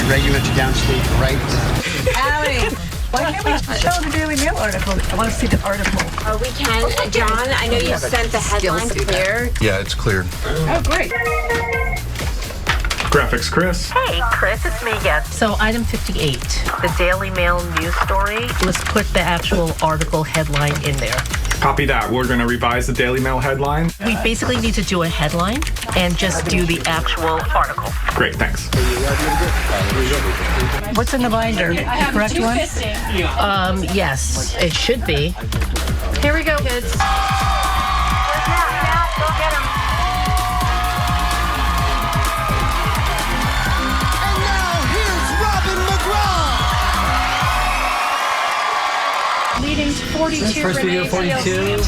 regular to downstate, right? Howdy. Why can't we show the Daily Mail article? I want to see the article. Oh, we can. John, I know you sent the headline clear. Yeah, it's cleared. Oh, great. Graphics, Chris. Hey, Chris, it's me again. So item 58, The Daily Mail news story. let's put the actual article headline in there. Copy that. We're going to revise the Daily Mail headline. We basically need to do a headline and just do the actual article. Great, thanks. What's in the binder? The correct one? Yes, it should be. Here we go, kids. Go get him. And now here's Robin McGraw. Leading to 42. First video, 42.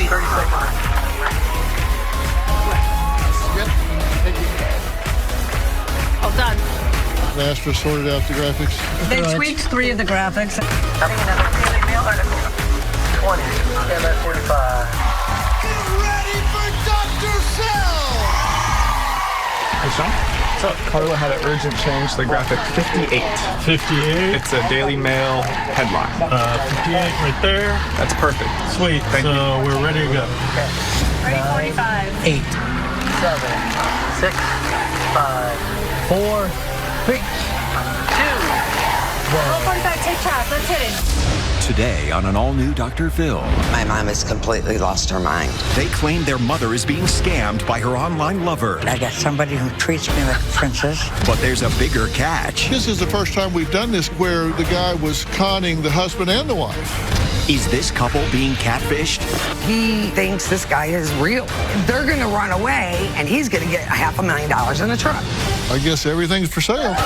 All done. Master sorted out the graphics. They tweaked 3 of the graphics. Having another Daily Mail article. 20, stand by 45. Get ready for Dr. Phil. Hey, Sean. What's up? Carla had an urgent change to the graphic 58. 58. It's a Daily Mail headline. 58 right there. That's perfect. Sweet. Thank so you. we're ready to go. Ready, 45. 8, 7, 6, 5, 4, 3. 2. Roll 45, take charge. Let's hit it. Today on an all-new Dr. Phil. My mom has completely lost her mind. They claim their mother is being scammed by her online lover. I got somebody who treats me like a princess. But there's a bigger catch. This is the first time we've done this where the guy was conning the husband and the wife. Is this couple being catfished? He thinks this guy is real. They're going to run away, and he's going to get $500,000 in a truck. I guess everything's for sale.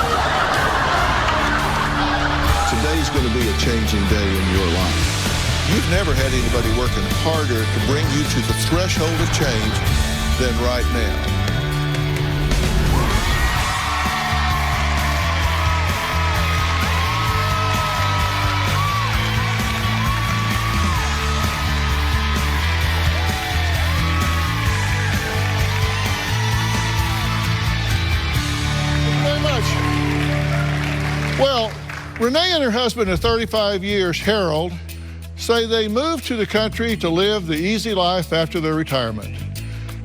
Today's going to be a changing day in your life. You've never had anybody working harder to bring you to the threshold of change than right now. Thank you very much. Well, Renee and her husband of 35 years, Harold, say they moved to the country to live the easy life after their retirement.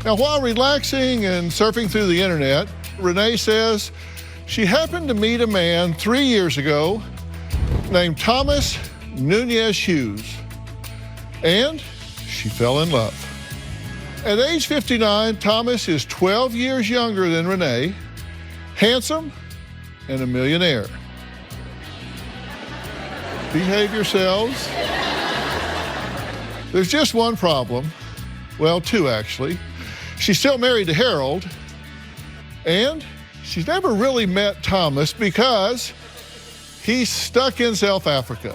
Now, while relaxing and surfing through the internet, Renee says she happened to meet a man 3 years ago named Thomas Nunez Hughes, and she fell in love. At age 59, Thomas is 12 years younger than Renee, handsome, and a millionaire. Behave yourselves. There's just one problem. Well, 2 actually. She's still married to Harold, and she's never really met Thomas because he's stuck in South Africa.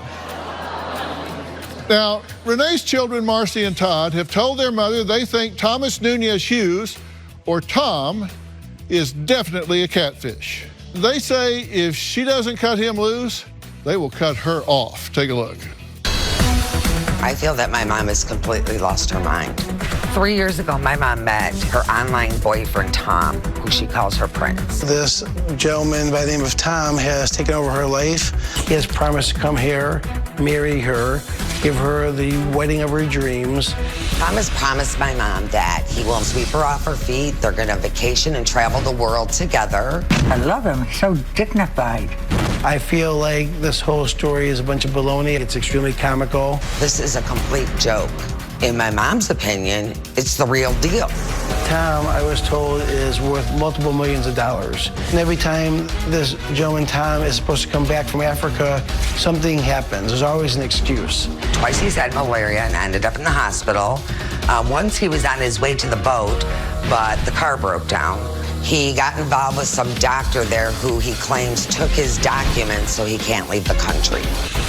Now, Renee's children, Marcy and Todd, have told their mother they think Thomas Nunez Hughes, or Tom, is definitely a catfish. They say if she doesn't cut him loose, they will cut her off. Take a look. I feel that my mom has completely lost her mind. 3 years ago, my mom met her online boyfriend, Tom, who she calls her prince. This gentleman by the name of Tom has taken over her life. He has promised to come here, marry her, give her the wedding of her dreams. Tom has promised my mom that he will sweep her off her feet. They're going to vacation and travel the world together. I love him. He's so dignified. I feel like this whole story is a bunch of baloney. It's extremely comical. This is a complete joke. In my mom's opinion, it's the real deal. Tom, I was told, is worth multiple millions of dollars. And every time this gentleman, Tom, is supposed to come back from Africa, something happens. There's always an excuse. Twice he's had malaria and ended up in the hospital. Once he was on his way to the boat, but the car broke down. He got involved with some doctor there who he claims took his documents so he can't leave the country.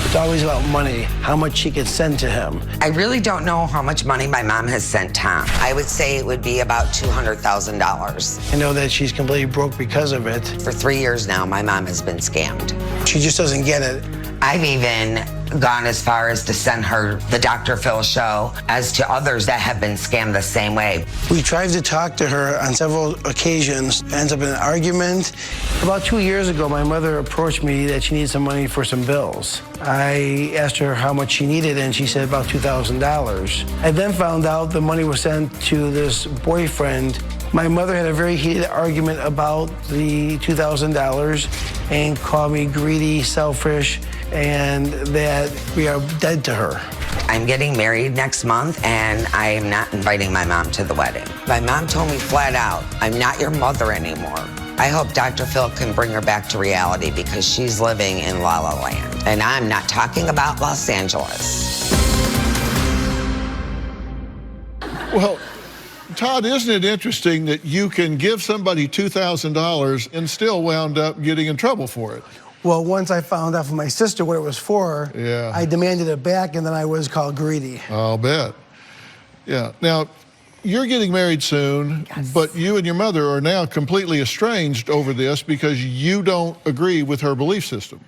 It's always about money, how much she could send to him. I really don't know how much money my mom has sent Tom. I would say it would be about $200,000. I know that she's completely broke because of it. For 3 years now, my mom has been scammed. She just doesn't get it. I've even gone as far as to send her the Dr. Phil show, as to others that have been scammed the same way. We tried to talk to her on several occasions, ends up in an argument. About 2 years ago, my mother approached me that she needed some money for some bills. I asked her how much she needed, and she said about $2,000. I then found out the money was sent to this boyfriend. My mother had a very heated argument about the $2,000 and called me greedy, selfish, and that we are dead to her. I'm getting married next month, and I am not inviting my mom to the wedding. My mom told me flat out, I'm not your mother anymore. I hope Dr. Phil can bring her back to reality because she's living in La La Land. And I'm not talking about Los Angeles. Well, Todd, isn't it interesting that you can give somebody $2,000 and still wound up getting in trouble for it? Well, once I found out from my sister what it was for, I demanded it back, and then I was called greedy. I'll bet. Yeah. Now, you're getting married soon, but you and your mother are now completely estranged over this because you don't agree with her belief system.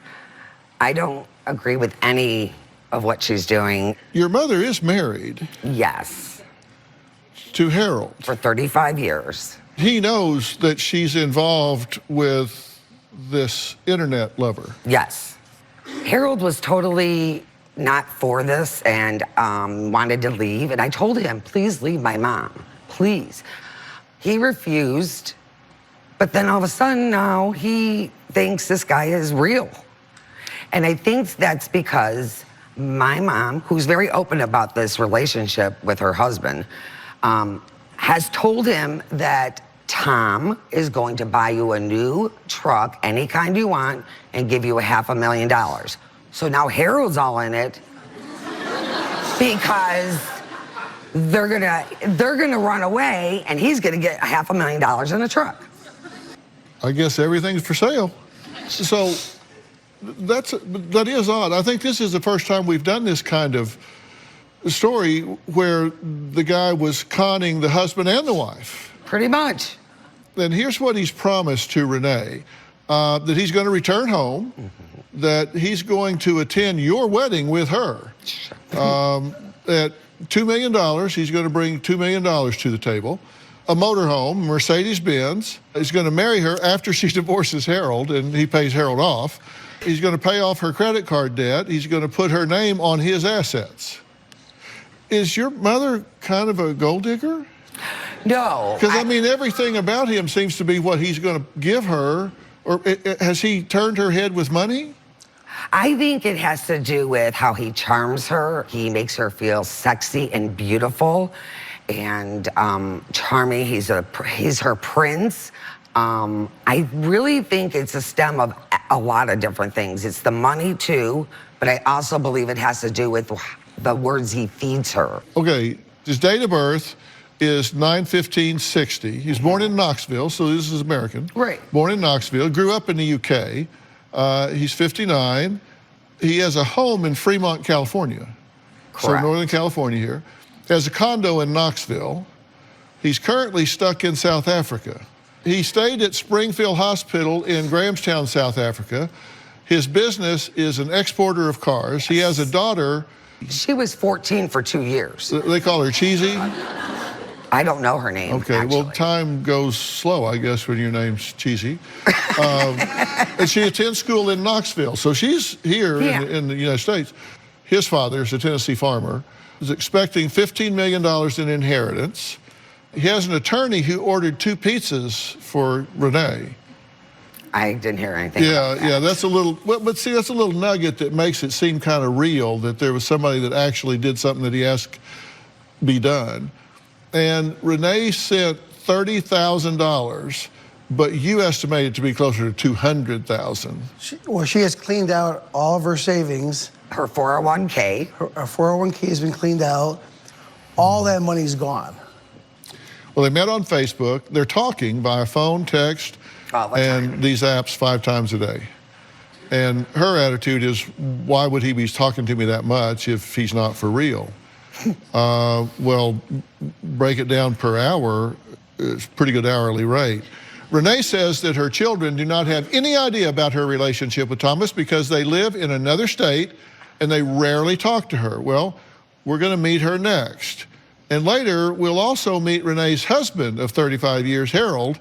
I don't agree with any of what she's doing. Your mother is married. Yes. To Harold. For 35 years. He knows that she's involved with this internet lover. Yes. Harold was totally not for this and wanted to leave. And I told him, please leave my mom, please. He refused. But then all of a sudden now he thinks this guy is real. And I think that's because my mom, who's very open about this relationship with her husband, has told him that Tom is going to buy you a new truck, any kind you want, and give you $500,000. So now Harold's all in it because they're gonna run away, and he's gonna get $500,000 in a truck. I guess everything's for sale. So that is odd. I think this is the first time we've done this kind of story where the guy was conning the husband and the wife. Pretty much. And here's what he's promised to Renee, that he's going to return home, that he's going to attend your wedding with her. At $2 million, he's going to bring $2 million to the table. A motorhome, Mercedes-Benz. He's going to marry her after she divorces Harold, and he pays Harold off. He's going to pay off her credit card debt. He's going to put her name on his assets. Is your mother kind of a gold digger? No. Because, I mean, everything about him seems to be what he's going to give her. Or has he turned her head with money? I think it has to do with how he charms her. He makes her feel sexy and beautiful and charming. He's her prince. I really think it's a stem of a lot of different things. It's the money, too, but I also believe it has to do with the words he feeds her. Okay, his date of birth is 9/15/60. He's born in Knoxville, so this is American. Right. Born in Knoxville, grew up in the UK. He's 59. He has a home in Fremont, California. Correct. So Northern California here. Has a condo in Knoxville. He's currently stuck in South Africa. He stayed at Springfield Hospital in Grahamstown, South Africa. His business is an exporter of cars. He has a daughter. She was 14 for 2 years. They call her Cheesy? I don't know her name, Okay, actually. well, time goes slow, I guess, when your name's Cheesy. And she attends school in Knoxville, so she's here in the United States. His father is a Tennessee farmer, is expecting $15 million in inheritance. He has an attorney who ordered 2 pizzas for Renee. I didn't hear anything about that. Yeah, that's a little, but see, that's a little nugget that makes it seem kind of real, that there was somebody that actually did something that he asked be done. And Renee sent $30,000, but you estimate it to be closer to $200,000. Well, she has cleaned out all of her savings. Her 401k. Her 401k has been cleaned out. All that money's gone. Well, they met on Facebook. They're talking via phone, text, and these apps 5 times a day. And her attitude is, why would he be talking to me that much if he's not for real? Well, break it down per hour, it's a pretty good hourly rate. Renee says that her children do not have any idea about her relationship with Thomas because they live in another state and they rarely talk to her. Well, we're going to meet her next. And later, we'll also meet Renee's husband of 35 years, Harold,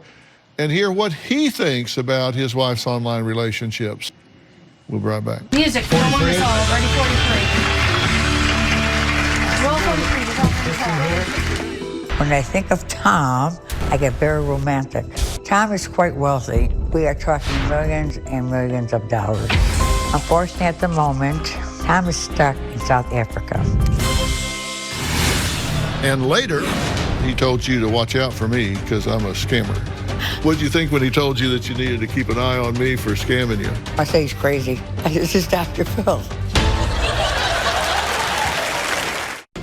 and hear what he thinks about his wife's online relationships. We'll be right back. Music, 4-1 resolve, ready 43. Roll 43. When I think of Tom, I get very romantic. Tom is quite wealthy. We are talking millions and millions of dollars. Unfortunately, at the moment, Tom is stuck in South Africa. And later, he told you to watch out for me because I'm a scammer. What did you think when he told you that you needed to keep an eye on me for scamming you? I say he's crazy. This is Dr. Phil.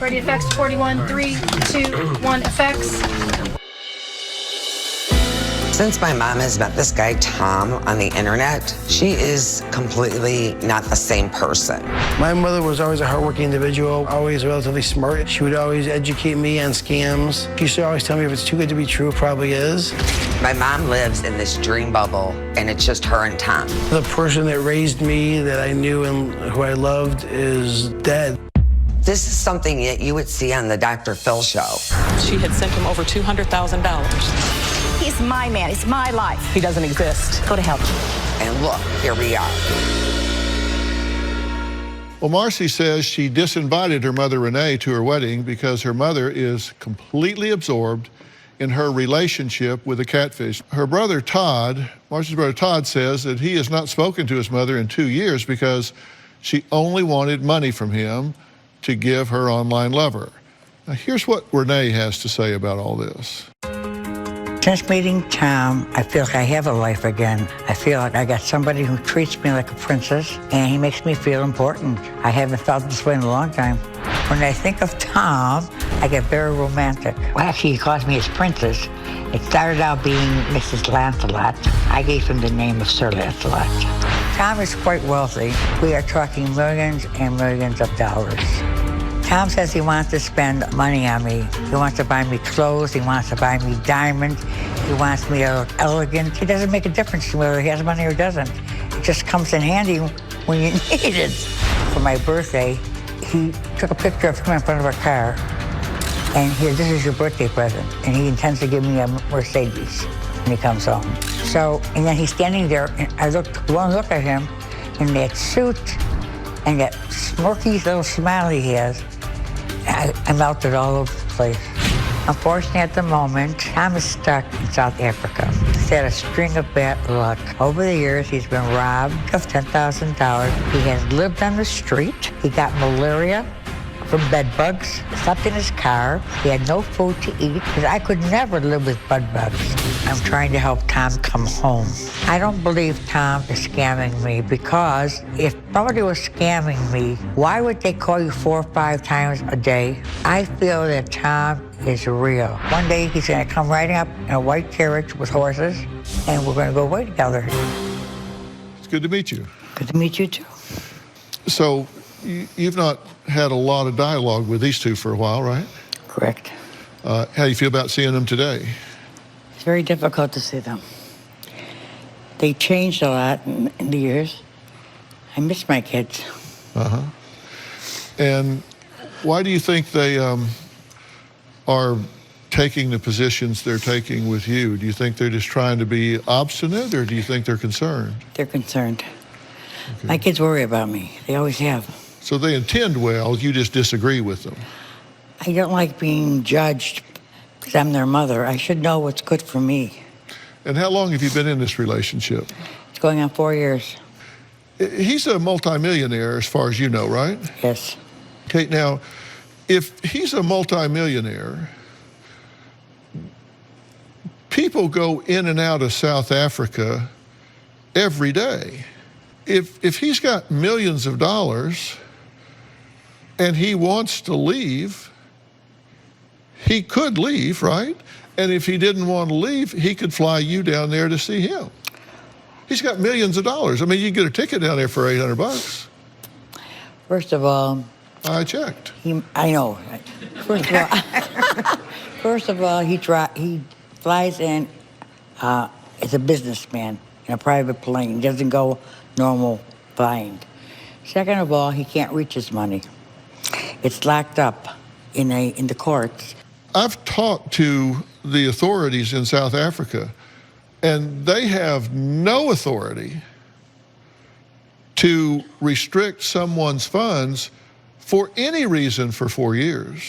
Ready effects, 41, 3, 2, 1, effects. Since my mom has met this guy, Tom, on the internet, she is completely not the same person. My mother was always a hardworking individual, always relatively smart. She would always educate me on scams. She used to always tell me if it's too good to be true, it probably is. My mom lives in this dream bubble, and it's just her and Tom. The person that raised me, that I knew and who I loved, is dead. This is something that you would see on the Dr. Phil show. She had sent him over $200,000. He's my man. He's my life. He doesn't exist. Go to hell. And look, here we are. Well, Marcy says she disinvited her mother, Renee, to her wedding because her mother is completely absorbed in her relationship with a catfish. Her brother, Todd, Marcy's brother, Todd, says that he has not spoken to his mother in 2 years because she only wanted money from him to give her online lover. Now, here's what Renee has to say about all this. Since meeting Tom, I feel like I have a life again. I feel like I got somebody who treats me like a princess, and he makes me feel important. I haven't felt this way in a long time. When I think of Tom, I get very romantic. Well, actually, he calls me his princess. It started out being Mrs. Lancelot. I gave him the name of Sir Lancelot. Tom is quite wealthy. We are talking millions and millions of dollars. Tom says he wants to spend money on me. He wants to buy me clothes. He wants to buy me diamonds. He wants me to look elegant. It doesn't make a difference whether he has money or doesn't. It just comes in handy when you need it. For my birthday, he took a picture of him in front of our car. And here, this is your birthday present. And he intends to give me a Mercedes when he comes home. So, and then he's standing there, and I looked one look at him in that suit and that smirky little smile he has. I melted all over the place. Unfortunately, at the moment, Tom is stuck in South Africa. He's had a string of bad luck. Over the years, he's been robbed of $10,000. He has lived on the street. He got malaria from bed bugs, slept in his car. He had no food to eat because I could never live with bed bugs. I'm trying to help Tom come home. I don't believe Tom is scamming me because if somebody was scamming me, why would they call you 4 or 5 times a day? I feel that Tom is real. One day he's going to come riding up in a white carriage with horses, and we're going to go away together. It's good to meet you. Good to meet you too. So you've not had a lot of dialogue with these two for a while, right? Correct. How do you feel about seeing them today? It's very difficult to see them. They changed a lot in the years. I miss my kids. Uh-huh. And why do you think they are taking the positions they're taking with you? Do you think they're just trying to be obstinate, or do you think they're concerned? They're concerned. Okay. My kids worry about me. They always have. So they intend well, you just disagree with them. I don't like being judged because I'm their mother. I should know what's good for me. And how long have you been in this relationship? It's going on 4 years. He's a multimillionaire as far as you know, right? Yes. Okay, now, if he's a multimillionaire, people go in and out of South Africa every day. If he's got millions of dollars and he wants to leave, he could leave, right? And if he didn't want to leave, he could fly you down there to see him. He's got millions of dollars. I mean, you get a ticket down there for $800. First of all, I checked. I know. First of all, he flies in as a businessman in a private plane. He doesn't go normal flying. Second of all, he can't reach his money. It's locked up in the courts. I've talked to the authorities in South Africa, and they have no authority to restrict someone's funds for any reason for 4 years.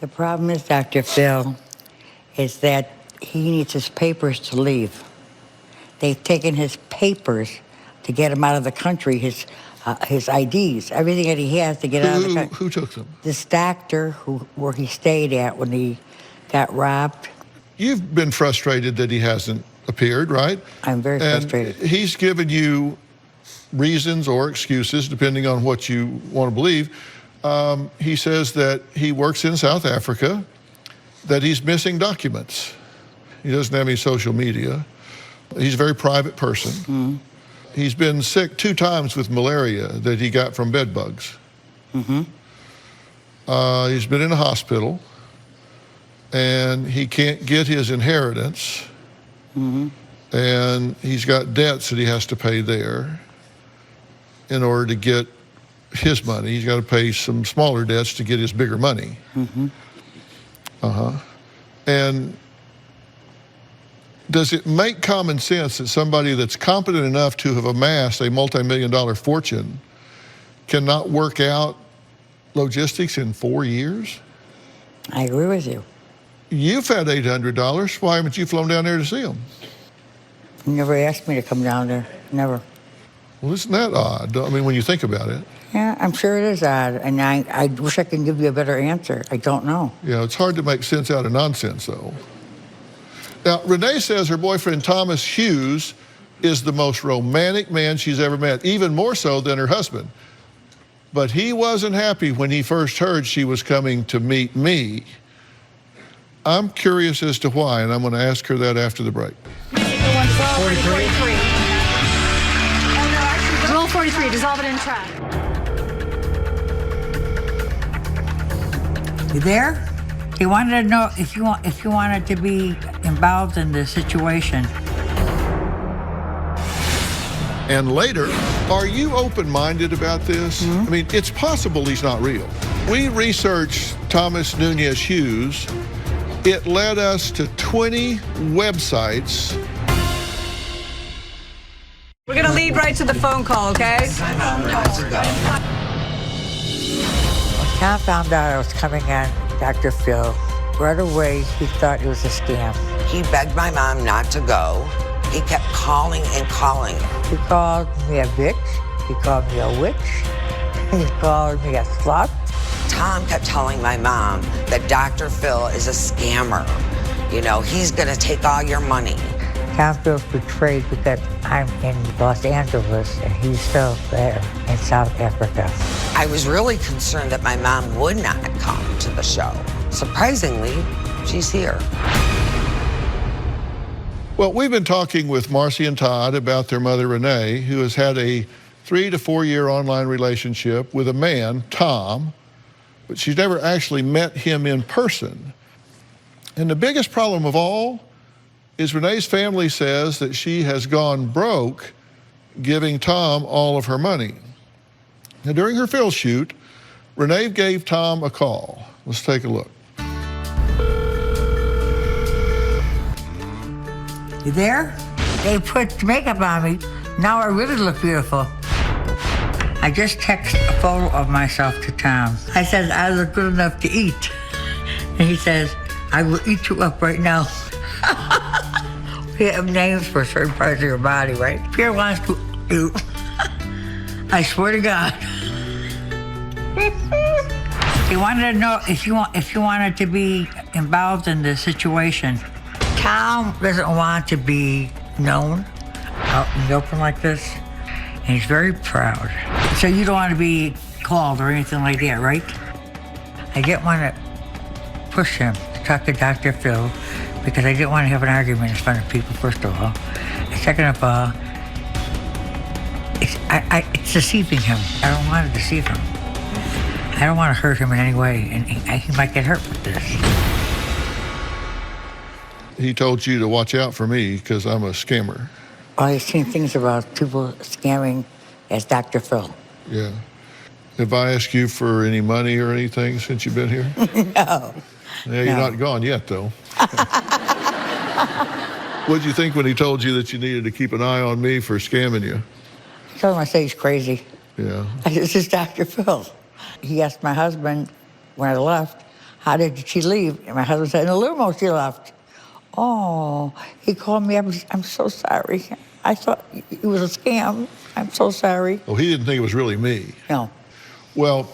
The problem is, Dr. Phil, is that he needs his papers to leave. They've taken his papers to get him out of the country, his IDs, everything that he has to get out of the country. Who took them? This doctor where he stayed at when he got robbed. You've been frustrated that he hasn't appeared, right? I'm very frustrated. He's given you reasons or excuses, depending on what you want to believe. He says that he works in South Africa, that he's missing documents. He doesn't have any social media. He's a very private person. Mm-hmm. He's been sick 2 times with malaria that he got from bed bugs. Mm-hmm. He's been in a hospital, and he can't get his inheritance. Mm-hmm. And he's got debts that he has to pay there in order to get his money. He's got to pay some smaller debts to get his bigger money. Mm-hmm. And does it make common sense that somebody that's competent enough to have amassed a multi-million-dollar fortune cannot work out logistics in 4 years? I agree with you. You've had $800. Why haven't you flown down there to see him? He never asked me to come down there. Never. Well, isn't that odd? I mean, when you think about it. Yeah, I'm sure it is odd, and I wish I could give you a better answer. I don't know. Yeah, it's hard to make sense out of nonsense, though. Now, Renee says her boyfriend, Thomas Hughes, is the most romantic man she's ever met, even more so than her husband. But he wasn't happy when he first heard she was coming to meet me. I'm curious as to why, and I'm going to ask her that after the break. 43. Roll 43, dissolve it in trash. You there? He wanted to know if you wanted to be involved in the situation. And later, are you open-minded about this? Mm-hmm. I mean, it's possible he's not real. We researched Thomas Nunez Hughes. It led us to 20 websites. We're going to lead right to the phone call, okay? Tom found out I was coming on Dr. Phil. Right away, he thought it was a scam. He begged my mom not to go. He kept calling and calling. He called me a bitch. He called me a witch. He called me a slut. Tom kept telling my mom that Dr. Phil is a scammer. You know, he's gonna take all your money. Tom feels betrayed because I'm in Los Angeles and he's still there in South Africa. I was really concerned that my mom would not come to the show. Surprisingly, she's here. Well, we've been talking with Marcy and Todd about their mother, Renee, who has had a 3 to 4 year online relationship with a man, Tom, but she's never actually met him in person. And the biggest problem of all is Renee's family says that she has gone broke giving Tom all of her money. Now, during her Phil shoot, Renee gave Tom a call. Let's take a look. You there? They put makeup on me. Now I really look beautiful. I just texted a photo of myself to Tom. I said, I look good enough to eat. And he says, I will eat you up right now. We have names for certain parts of your body, right? Pierre wants to eat. I swear to God. He wanted to know if you wanted to be involved in the situation. Tom doesn't want to be known out in the open like this, and he's very proud. So you don't want to be called or anything like that, right? I didn't want to push him to talk to Dr. Phil because I didn't want to have an argument in front of people, first of all. And second of all, it's deceiving him. I don't want to deceive him. I don't want to hurt him in any way, and he might get hurt with this. He told you to watch out for me because I'm a scammer. I've seen things about people scamming as Dr. Phil. Yeah. Have I asked you for any money or anything since you've been here? No. Yeah, you're not gone yet, though. What did you think when he told you that you needed to keep an eye on me for scamming you? I told him I said he's crazy. Yeah. This is Dr. Phil. He asked my husband when I left, how did she leave? And my husband said, in a limo she left. Oh, he called me up and said, I'm so sorry. I thought it was a scam. I'm so sorry. Oh, he didn't think it was really me. No. Well,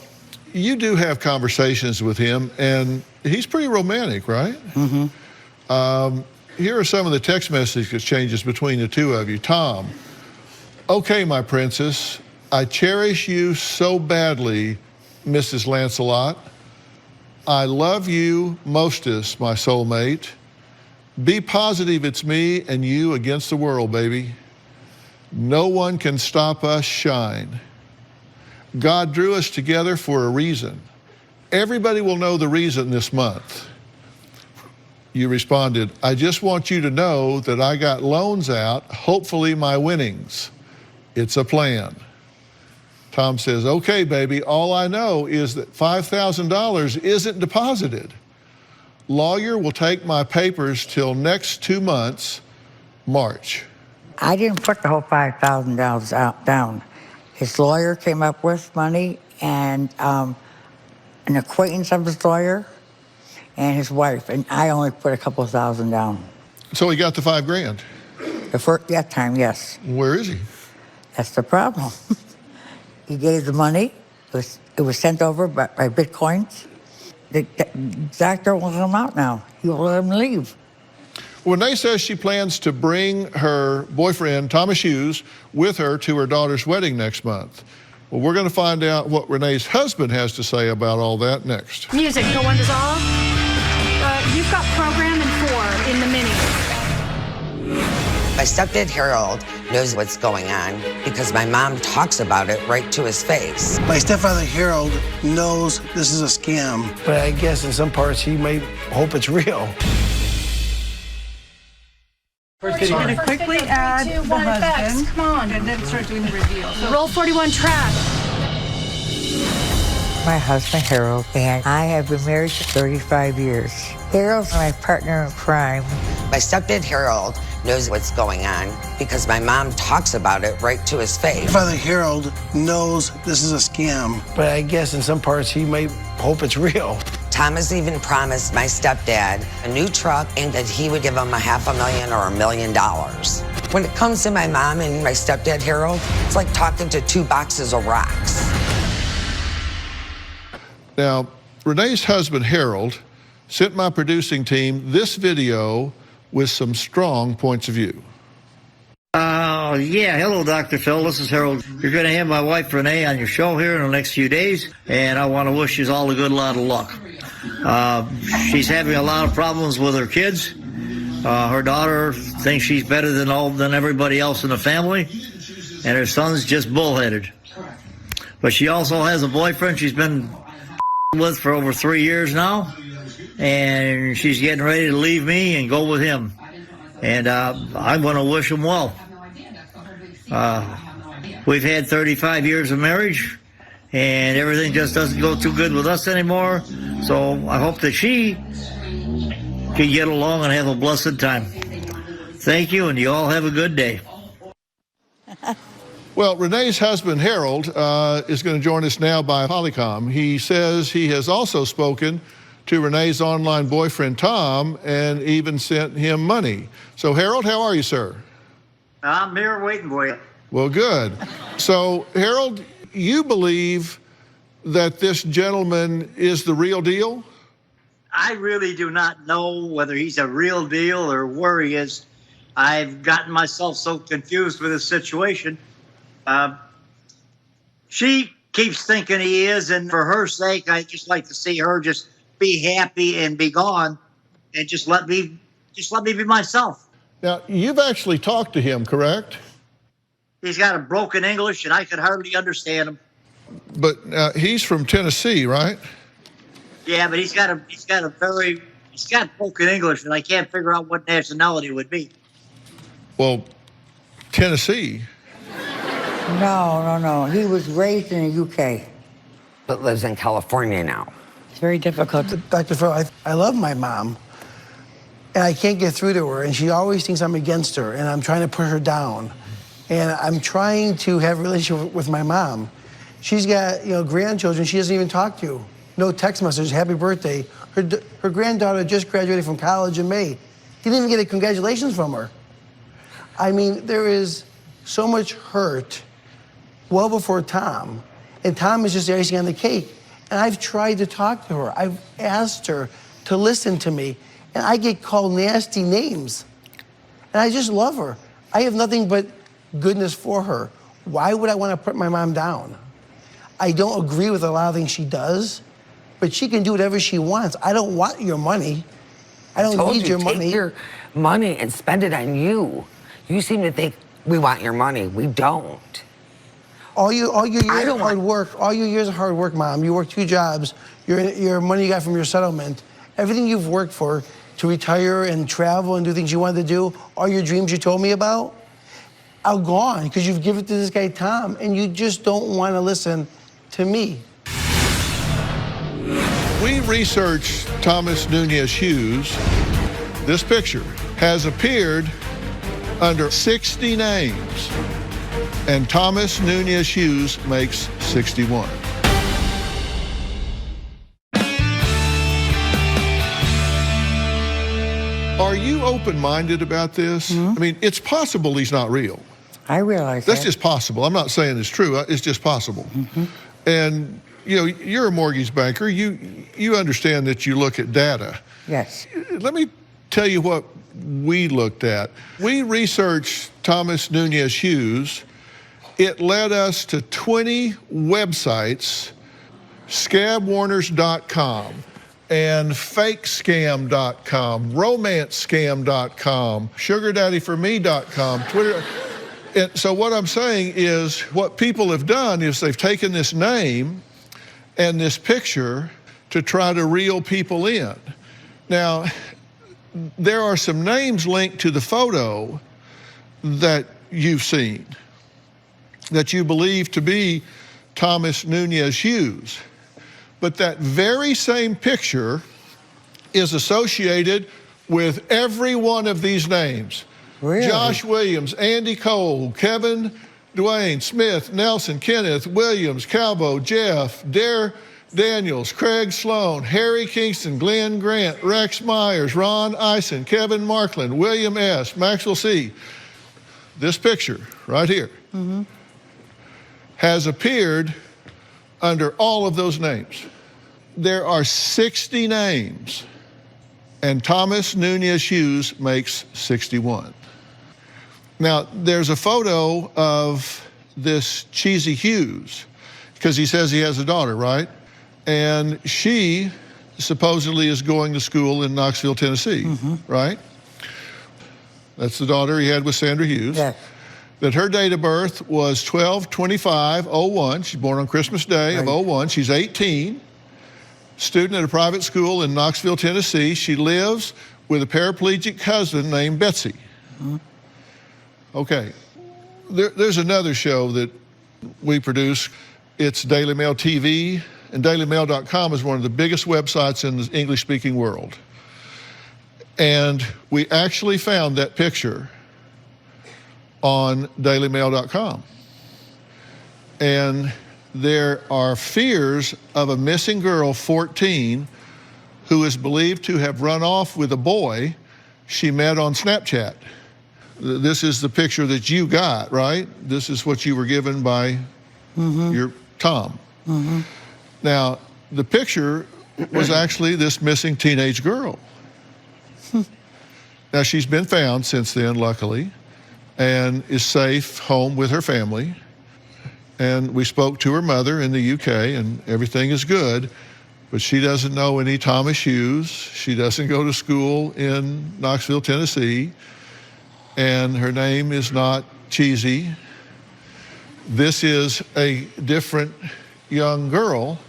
you do have conversations with him, and he's pretty romantic, right? Mm-hmm. Here are some of the text message exchanges between the two of you. Tom, okay, my princess, I cherish you so badly, Mrs. Lancelot. I love you mostest, my soulmate. Be positive, it's me and you against the world, baby. No one can stop us shine. God drew us together for a reason. Everybody will know the reason this month. You responded, I just want you to know that I got loans out, hopefully my winnings. It's a plan. Tom says, okay, baby, all I know is that $5,000 isn't deposited. Lawyer will take my papers till next 2 months, March. I didn't put the whole $5,000 out down. His lawyer came up with money, and an acquaintance of his lawyer and his wife, and I only put a couple $1,000 down. So he got the $5,000? The first, that time, yes. Where is he? That's the problem. He gave the money. It was sent over by Bitcoins. The doctor won't let him out now. He won't let him leave. Renee says she plans to bring her boyfriend, Thomas Hughes, with her to her daughter's wedding next month. Well, we're going to find out what Renee's husband has to say about all that next. Music, no one dissolve. You've got program and 4 in the mini. My stepdad Harold knows what's going on because my mom talks about it right to his face. My stepfather Harold knows this is a scam, but I guess in some parts he might hope it's real. We're going to quickly add the husband. Come on. And then start doing the reveal. So Roll 41 track. My husband, Harold, and I have been married for 35 years. Harold's my partner in crime. My stepdad Harold knows what's going on because my mom talks about it right to his face. Father Harold knows this is a scam, but I guess in some parts he might hope it's real. Thomas even promised my stepdad a new truck and that he would give him $500,000 or $1 million. When it comes to my mom and my stepdad Harold, it's like talking to 2 boxes of rocks. Now, Renee's husband, Harold, sent my producing team this video with some strong points of view. Yeah, hello, Dr. Phil. This is Harold. You're going to have my wife, Renee, on your show here in the next few days, and I want to wish you all a good lot of luck. She's having a lot of problems with her kids. Her daughter thinks she's better than everybody else in the family, and her son's just bullheaded. But she also has a boyfriend she's been with for over 3 years now, and she's getting ready to leave me and go with him. And I'm going to wish him well. We've had 35 years of marriage, and everything just doesn't go too good with us anymore. So I hope that she can get along and have a blessed time. Thank you, and you all have a good day. Well, Renee's husband, Harold, is going to join us now by Polycom. He says he has also spoken to Renee's online boyfriend, Tom, and even sent him money. So, Harold, how are you, sir? I'm here waiting for you. Well, good. So, Harold, you believe that this gentleman is the real deal? I really do not know whether he's a real deal or where he is. I've gotten myself so confused with this situation. She keeps thinking he is, and for her sake, I just like to see her just be happy and be gone, and just let me be myself. Now, you've actually talked to him, correct? He's got a broken English, and I could hardly understand him. But he's from Tennessee, right? Yeah, but he's got broken English, and I can't figure out what nationality it would be. Well, Tennessee. No. He was raised in the UK. But lives in California now. It's very difficult. Dr. Phil, I love my mom, and I can't get through to her, and she always thinks I'm against her, and I'm trying to put her down. And I'm trying to have a relationship with my mom. She's got, grandchildren she doesn't even talk to. No text message, happy birthday. Her granddaughter just graduated from college in May. He didn't even get a congratulations from her. I mean, there is so much hurt well before Tom. And Tom is just the icing on the cake. And I've tried to talk to her. I've asked her to listen to me. And I get called nasty names. And I just love her. I have nothing but goodness for her. Why would I want to put my mom down? I don't agree with a lot of things she does, but she can do whatever she wants. I don't want your money. I don't need your money. Take your money and spend it on you. You seem to think we want your money. We don't. All your years of hard work, Mom. You worked 2 jobs. Your money you got from your settlement, everything you've worked for to retire and travel and do things you wanted to do, all your dreams you told me about, are gone because you've given it to this guy Tom, and you just don't want to listen to me. We researched Thomas Nunez Hughes. This picture has appeared under 60 names, and Thomas Nunez Hughes makes 61. Are you open-minded about this? I mean, it's possible he's not real. I realize That's that. just possible. I'm not saying it's true. It's just possible. And, you're a mortgage banker. You understand that you look at data. Yes. Let me tell you what we looked at. We researched Thomas Nunez Hughes. It led us to 20 websites, scabwarners.com and fakescam.com, romancescam.com, sugardaddyforme.com, Twitter. And so what I'm saying is what people have done is they've taken this name and this picture to try to reel people in. Now, there are some names linked to the photo that you've seen that you believe to be Thomas Nunez Hughes. But that very same picture is associated with every one of these names. Really? Josh Williams, Andy Cole, Kevin Dwayne, Smith, Nelson, Kenneth, Williams, Calvo, Jeff, Dare Daniels, Craig Sloan, Harry Kingston, Glenn Grant, Rex Myers, Ron Eisen, Kevin Markland, William S., Maxwell C. This picture right here has appeared under all of those names. There are 60 names, and Thomas Nunez Hughes makes 61. Now, there's a photo of this Cheesy Hughes, because he says he has a daughter, right? And she supposedly is going to school in Knoxville, Tennessee, right? That's the daughter he had with Sandra Hughes. Yes. That her date of birth was 12/25/01. She's born on Christmas Day of 01. She's 18, student at a private school in Knoxville, Tennessee. She lives with a paraplegic husband named Betsy. Okay, there's another show that we produce. It's Daily Mail TV, and dailymail.com is one of the biggest websites in the English-speaking world. And we actually found that picture on dailymail.com. And there are fears of a missing girl, 14, who is believed to have run off with a boy she met on Snapchat. This is the picture that you got, right? This is what you were given by your Tom. Now, the picture was actually this missing teenage girl. Now, she's been found since then, luckily, and is safe home with her family. And we spoke to her mother in the UK, and everything is good, but she doesn't know any Thomas Hughes. She doesn't go to school in Knoxville, Tennessee, and her name is not Cheesy. This is a different young girl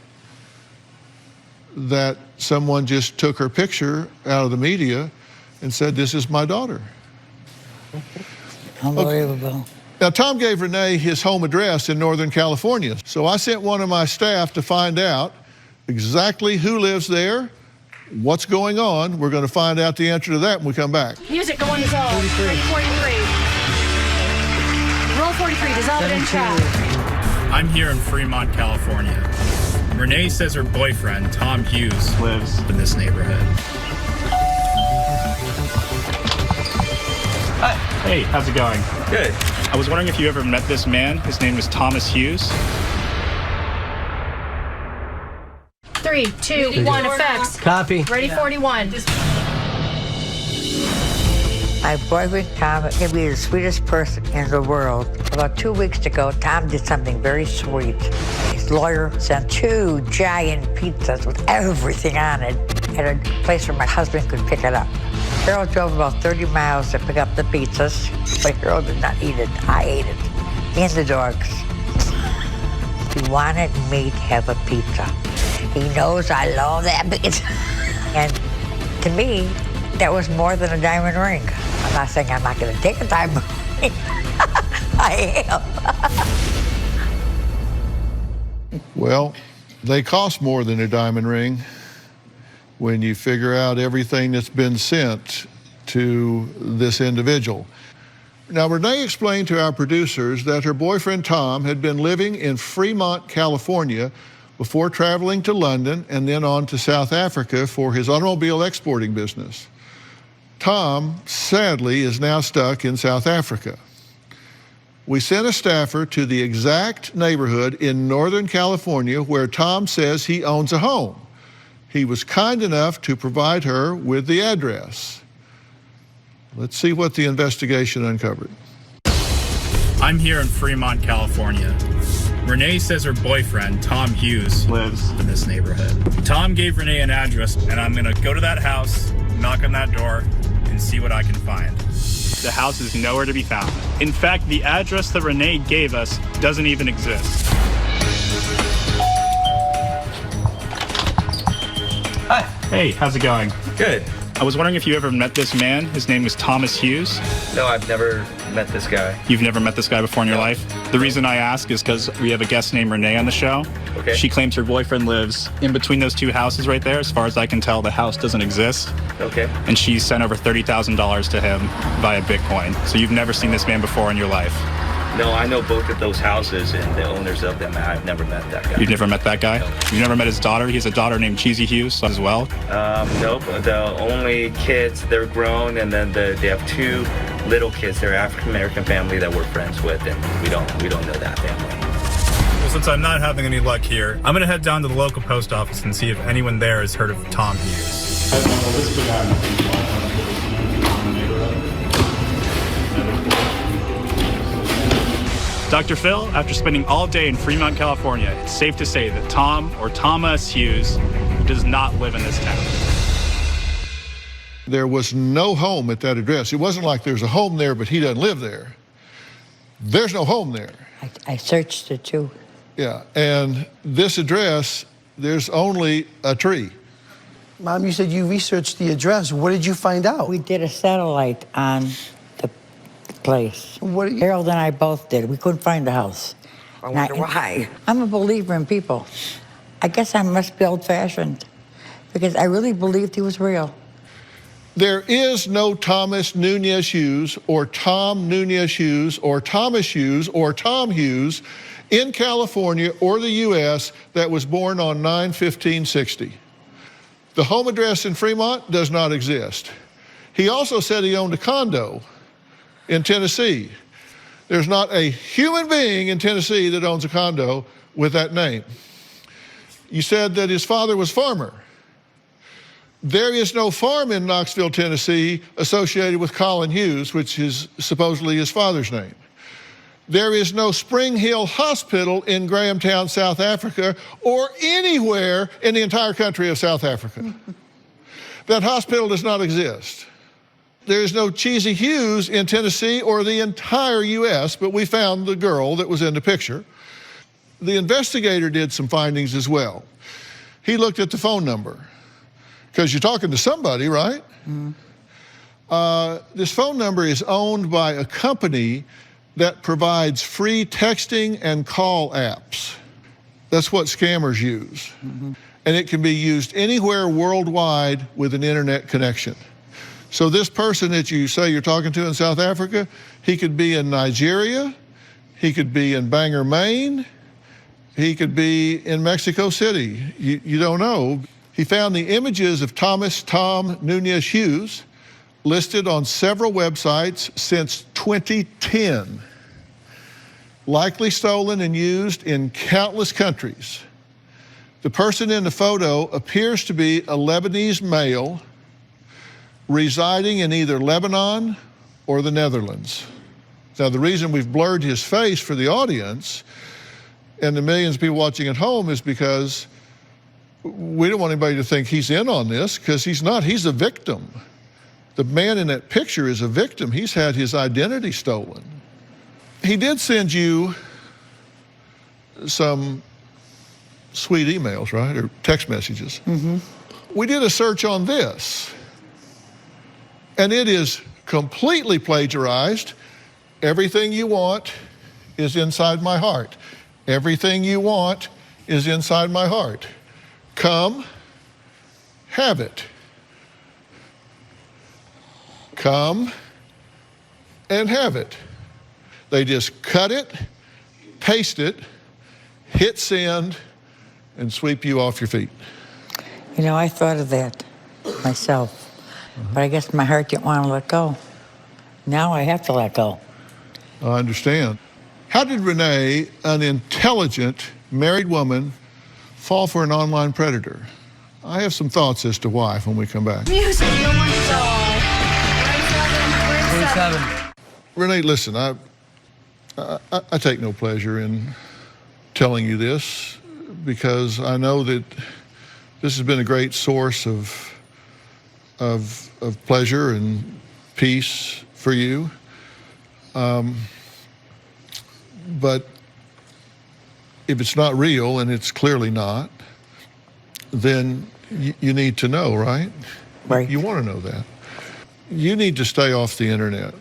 that someone just took her picture out of the media and said, "This is my daughter." Unbelievable. Now, Tom gave Renee his home address in Northern California. So I sent one of my staff to find out exactly who lives there, what's going on. We're going to find out the answer to that when we come back. Music, go on dissolve. 43. Ready, 43. Roll 43, dissolve it in trap. I'm here in Fremont, California. Renee says her boyfriend, Tom Hughes, lives in this neighborhood. Hi. Hey, how's it going? Good. I was wondering if you ever met this man. His name was Thomas Hughes. 3, 2, 1, effects. Copy. Ready, 41. My boyfriend Tom can be the sweetest person in the world. About 2 weeks ago, Tom did something very sweet. His lawyer sent 2 giant pizzas with everything on it at a place where my husband could pick it up. Harold drove about 30 miles to pick up the pizzas, but Harold did not eat it. I ate it. Me and the dogs. He wanted me to have a pizza. He knows I love that pizza. And to me, that was more than a diamond ring. I'm not saying I'm not going to take a diamond ring. I am. Well, they cost more than a diamond ring when you figure out everything that's been sent to this individual. Now, Renee explained to our producers that her boyfriend Tom had been living in Fremont, California before traveling to London and then on to South Africa for his automobile exporting business. Tom, sadly, is now stuck in South Africa. We sent a staffer to the exact neighborhood in Northern California where Tom says he owns a home. He was kind enough to provide her with the address. Let's see what the investigation uncovered. I'm here in Fremont, California. Renee says her boyfriend, Tom Hughes, lives in this neighborhood. Tom gave Renee an address, and I'm gonna go to that house, knock on that door, and see what I can find. The house is nowhere to be found. In fact, the address that Renee gave us doesn't even exist. Hi. Hey, how's it going? Good. I was wondering if you ever met this man. His name was Thomas Hughes. No, I've never met this guy. You've never met this guy before in your life? The reason I ask is because we have a guest named Renee on the show. Okay. She claims her boyfriend lives in between those 2 houses right there. As far as I can tell, the house doesn't exist. Okay. And she sent over $30,000 to him via Bitcoin. So you've never seen this man before in your life? No, I know both of those houses and the owners of them. I've never met that guy. You've never met that guy? No. You've never met his daughter? He has a daughter named Cheesy Hughes as well? Nope. The only kids, they're grown, and then they have 2 little kids. They're African-American family that we're friends with, and we don't know that family. Well, since I'm not having any luck here, I'm going to head down to the local post office and see if anyone there has heard of Tom Hughes. Dr. Phil, after spending all day in Fremont, California, it's safe to say that Tom, or Thomas Hughes, does not live in this town. There was no home at that address. It wasn't like there's a home there, but he doesn't live there. There's no home there. I searched it too. Yeah, and this address, there's only a tree. Mom, you said you researched the address. What did you find out? We did a satellite on the place. Harold and I both did. We couldn't find the house. I wonder why. I'm a believer in people. I guess I must be old-fashioned because I really believed he was real. There is no Thomas Nunez Hughes or Tom Nunez Hughes or Thomas Hughes or Tom Hughes in California or the U.S. that was born on 9/15/60. The home address in Fremont does not exist. He also said he owned a condo in Tennessee. There's not a human being in Tennessee that owns a condo with that name. You said that his father was farmer. There is no farm in Knoxville, Tennessee associated with Colin Hughes, which is supposedly his father's name. There is no Spring Hill Hospital in Grahamtown, South Africa, or anywhere in the entire country of South Africa. That hospital does not exist. There is no Cheesy Hughes in Tennessee or the entire U.S., but we found the girl that was in the picture. The investigator did some findings as well. He looked at the phone number, because you're talking to somebody, right? Mm. This phone number is owned by a company that provides free texting and call apps. That's what scammers use. Mm-hmm. And it can be used anywhere worldwide with an internet connection. So this person that you say you're talking to in South Africa, he could be in Nigeria, he could be in Bangor, Maine, he could be in Mexico City. You don't know. He found the images of Tom Nunez Hughes listed on several websites since 2010. Likely stolen and used in countless countries. The person in the photo appears to be a Lebanese male residing in either Lebanon or the Netherlands. Now, the reason we've blurred his face for the audience and the millions of people watching at home is because we don't want anybody to think he's in on this, because he's not. He's a victim. The man in that picture is a victim. He's had his identity stolen. He did send you some sweet emails, right, or text messages. Mm-hmm. We did a search on this, and it is completely plagiarized. Everything you want is inside my heart. Everything you want is inside my heart. Come, have it. Come and have it. They just cut it, paste it, hit send, and sweep you off your feet. You know, I thought of that myself, but I guess my heart didn't want to let go. Now I have to let go. I understand. How did Renee, an intelligent married woman, fall for an online predator? I have some thoughts as to why when we come back. Music, no one saw. We're in 7. Renee, listen, I take no pleasure in telling you this, because I know that this has been a great source of pleasure and peace for you. But if it's not real, and it's clearly not, then you need to know, right? Right. You want to know that. You need to stay off the internet.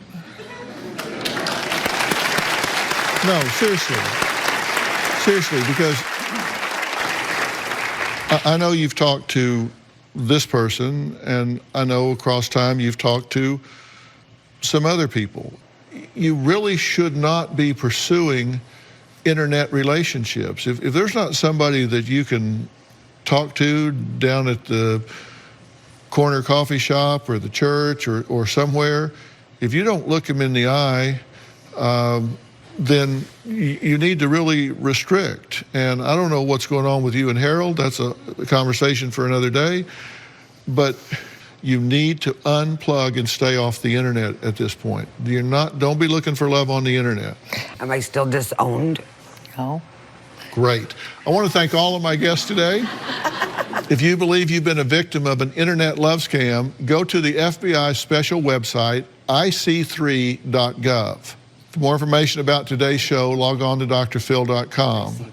No, seriously. Seriously, because I know you've talked to this person, and I know across time you've talked to some other people. You really should not be pursuing internet relationships. If there's not somebody that you can talk to down at the corner coffee shop or the church or somewhere, if you don't look them in the eye, then you need to really restrict. And I don't know what's going on with you and Harold. That's a conversation for another day. But you need to unplug and stay off the internet at this point. Don't be looking for love on the internet. Am I still disowned? No. Great. I want to thank all of my guests today. If you believe you've been a victim of an internet love scam, go to the FBI special website, ic3.gov. For more information about today's show, log on to drphil.com.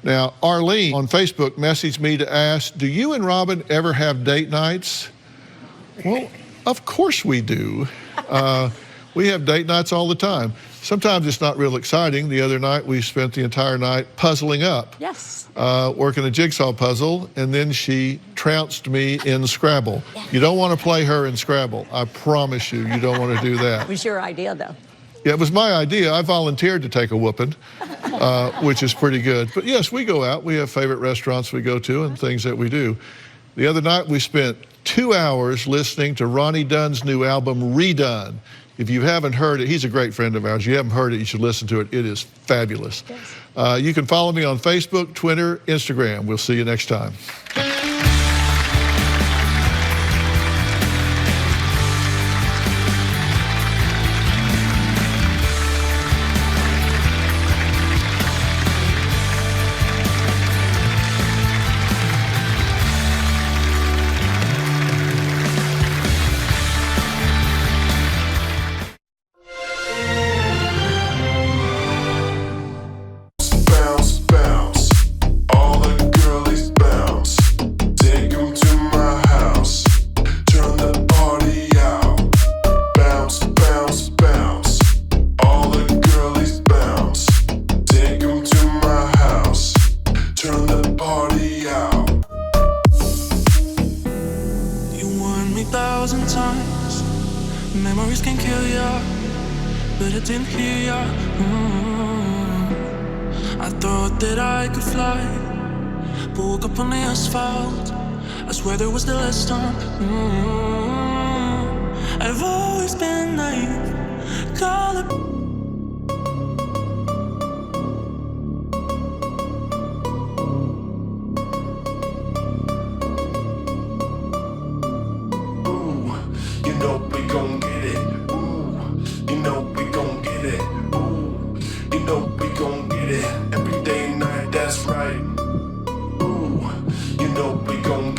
Now, Arlene on Facebook messaged me to ask, do you and Robin ever have date nights? Well, of course we do. We have date nights all the time. Sometimes it's not real exciting. The other night we spent the entire night puzzling up. Yes. Working a jigsaw puzzle, and then she trounced me in Scrabble. Yeah. You don't want to play her in Scrabble. I promise you, you don't want to do that. It was your idea, though. Yeah, it was my idea. I volunteered to take a whooping, which is pretty good. But yes, we go out. We have favorite restaurants we go to and things that we do. The other night we spent 2 hours listening to Ronnie Dunn's new album, Redone. If you haven't heard it, he's a great friend of ours. You haven't heard it, you should listen to it. It is fabulous. Yes. You can follow me on Facebook, Twitter, Instagram. We'll see you next time. Bounce, bounce, all the girlies bounce. didn't hear ya. I thought that I could fly, but woke up on the asphalt. I swear there was the last time. I've always been naive. Call it. You know we gon' get it. Ooh, you know we gon' get it. Ooh, you know we gon' get it. Every day and night, that's right. Ooh, you know we gon' get it.